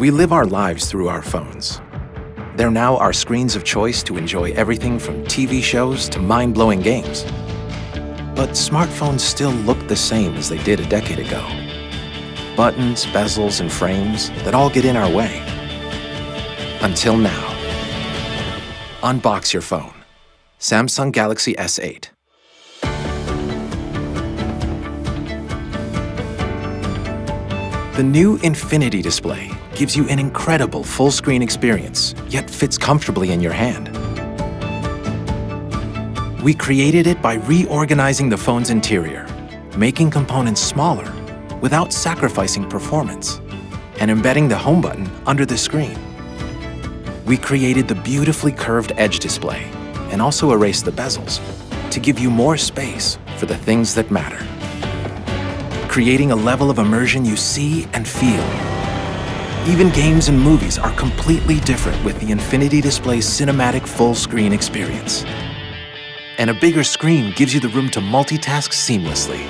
We live our lives through our phones. They're now our screens of choice to enjoy everything from TV shows to mind-blowing games. But smartphones still look the same as they did a decade ago. Buttons, bezels, and frames that all get in our way. Until now. Unbox your phone. Samsung Galaxy S8. The new Infinity display gives you an incredible full-screen experience, yet fits comfortably in your hand. We created it by reorganizing the phone's interior, making components smaller without sacrificing performance, and embedding the home button under the screen. We created the beautifully curved edge display and also erased the bezels to give you more space for the things that matter, creating a level of immersion you see and feel. Even games and movies are completely different with the Infinity Display's cinematic full-screen experience. And a bigger screen gives you the room to multitask seamlessly.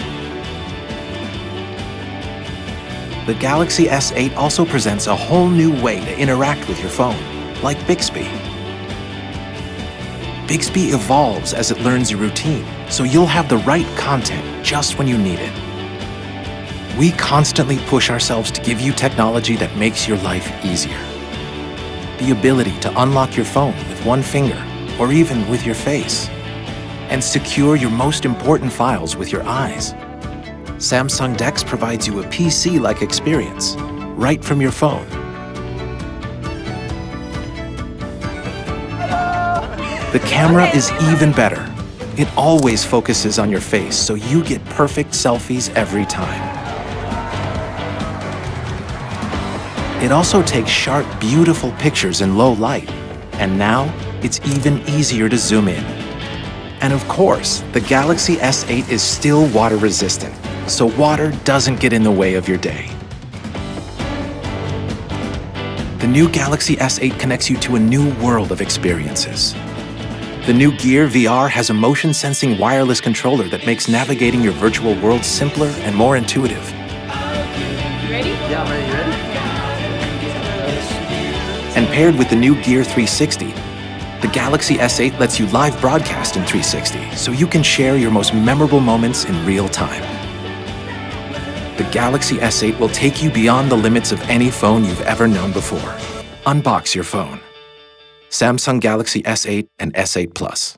The Galaxy S8 also presents a whole new way to interact with your phone, like Bixby. Bixby evolves as it learns your routine, so you'll have the right content just when you need it. We constantly push ourselves to give you technology that makes your life easier. The ability to unlock your phone with one finger, or even with your face, and secure your most important files with your eyes. Samsung DeX provides you a PC-like experience, right from your phone. The camera is even better. It always focuses on your face, so you get perfect selfies every time. It also takes sharp, beautiful pictures in low light, and now it's even easier to zoom in. And of course, the Galaxy S8 is still water resistant, so water doesn't get in the way of your day. The new Galaxy S8 connects you to a new world of experiences. The new Gear VR has a motion-sensing wireless controller that makes navigating your virtual world simpler and more intuitive. You ready? Yeah, I'm ready. You ready? And paired with the new Gear 360, the Galaxy S8 lets you live broadcast in 360, so you can share your most memorable moments in real time. The Galaxy S8 will take you beyond the limits of any phone you've ever known before. Unbox your phone. Samsung Galaxy S8 and S8 Plus.